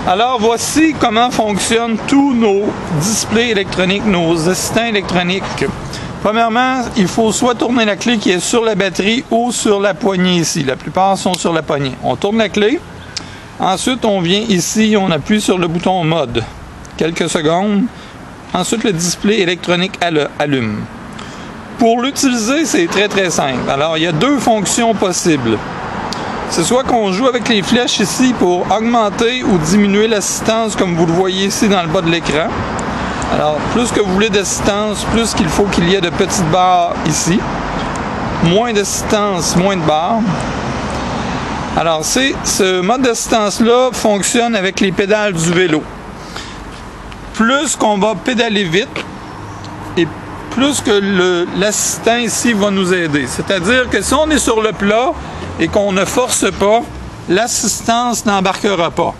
Alors voici comment fonctionnent tous nos displays électroniques, nos assistants électroniques. Premièrement, il faut soit tourner la clé qui est sur la batterie ou sur la poignée ici. La plupart sont sur la poignée. On tourne la clé. Ensuite, on vient ici, on appuie sur le bouton mode. Quelques secondes. Ensuite, le display électronique allume. Pour l'utiliser, c'est très simple. Alors, il y a deux fonctions possibles. C'est soit qu'on joue avec les flèches ici pour augmenter ou diminuer l'assistance, comme vous le voyez ici dans le bas de l'écran. Alors, plus que vous voulez d'assistance, plus qu'il faut qu'il y ait de petites barres ici. Moins d'assistance, moins de barres. Alors, ce mode d'assistance-là fonctionne avec les pédales du vélo. Plus qu'on va pédaler vite, et plus que l'assistant ici va nous aider. C'est-à-dire que si on est sur le plat et qu'on ne force pas, l'assistance n'embarquera pas.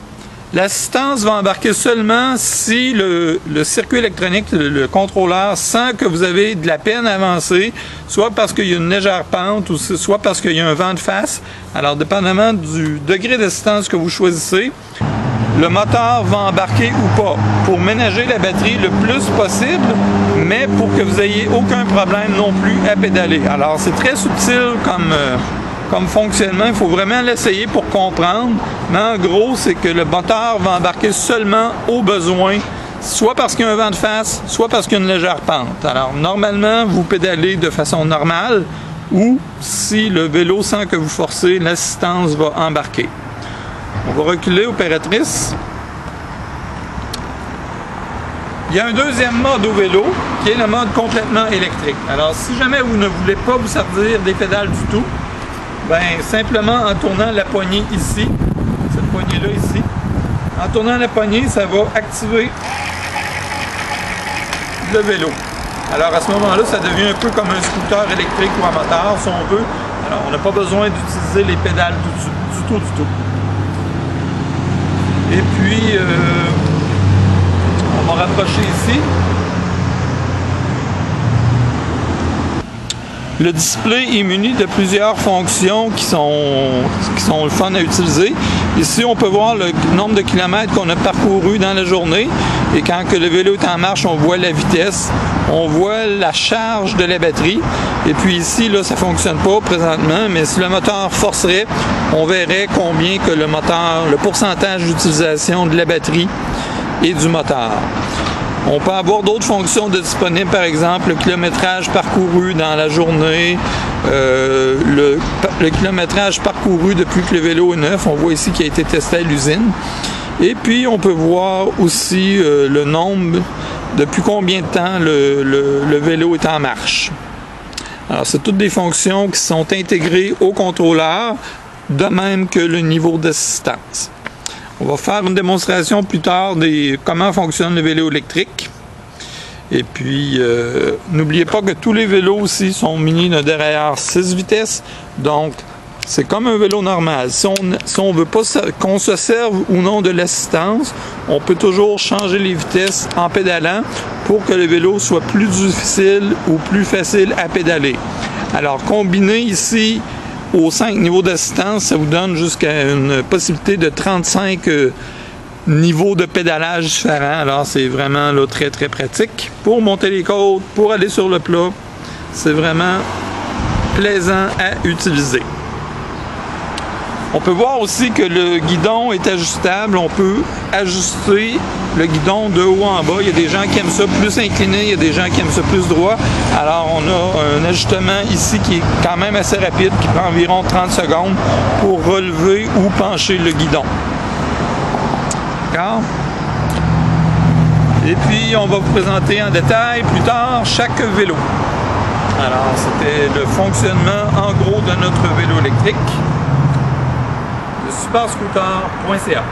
L'assistance va embarquer seulement si le circuit électronique, le contrôleur, sent que vous avez de la peine à avancer, soit parce qu'il y a une légère pente, ou soit parce qu'il y a un vent de face. Alors, dépendamment du degré d'assistance que vous choisissez, le moteur va embarquer ou pas, pour ménager la batterie le plus possible, mais pour que vous n'ayez aucun problème non plus à pédaler. Alors, c'est très subtil comme fonctionnement, il faut vraiment l'essayer pour comprendre, mais en gros, c'est que le moteur va embarquer seulement au besoin, soit parce qu'il y a un vent de face, soit parce qu'il y a une légère pente. Alors, normalement, vous pédalez de façon normale, ou si le vélo sent que vous forcez, l'assistance va embarquer. On va reculer, opératrice. Il y a un deuxième mode au vélo, qui est le mode complètement électrique. Alors, si jamais vous ne voulez pas vous servir des pédales du tout, ben simplement en tournant la poignée ici, cette poignée-là ici, en tournant la poignée, ça va activer le vélo. Alors, à ce moment-là, ça devient un peu comme un scooter électrique ou un moteur, si on veut. Alors, on n'a pas besoin d'utiliser les pédales du tout. Et puis, on va rapprocher ici. Le display est muni de plusieurs fonctions qui sont le fun à utiliser. Ici, on peut voir le nombre de kilomètres qu'on a parcouru dans la journée. Et quand que le vélo est en marche, on voit la vitesse, on voit la charge de la batterie. Et puis ici, là, ça ne fonctionne pas présentement, mais si le moteur forcerait, on verrait combien que le pourcentage d'utilisation de la batterie et du moteur. On peut avoir d'autres fonctions disponibles, par exemple le kilométrage parcouru dans la journée, le kilométrage parcouru depuis que le vélo est neuf, on voit ici qu'il a été testé à l'usine. Et puis on peut voir aussi le nombre, depuis combien de temps le vélo est en marche. Alors c'est toutes des fonctions qui sont intégrées au contrôleur, de même que le niveau d'assistance. On va faire une démonstration plus tard de comment fonctionne le vélo électrique. Et puis, n'oubliez pas que tous les vélos aussi sont munis d'un dérailleur 6 vitesses. Donc, c'est comme un vélo normal. Si on veut pas qu'on se serve ou non de l'assistance, on peut toujours changer les vitesses en pédalant pour que le vélo soit plus difficile ou plus facile à pédaler. Alors, combiner ici aux 5 niveaux d'assistance, ça vous donne jusqu'à une possibilité de 35 niveaux de pédalage différents. Alors, c'est vraiment là, très pratique. Pour monter les côtes, pour aller sur le plat, c'est vraiment plaisant à utiliser. On peut voir aussi que le guidon est ajustable. On peut ajuster le guidon de haut en bas. Il y a des gens qui aiment ça plus incliné, il y a des gens qui aiment ça plus droit. Alors, on a un ajustement ici qui est quand même assez rapide, qui prend environ 30 secondes pour relever ou pencher le guidon. D'accord? Et puis, on va vous présenter en détail plus tard chaque vélo. Alors, c'était le fonctionnement en gros de notre vélo électrique. Superscooter.ca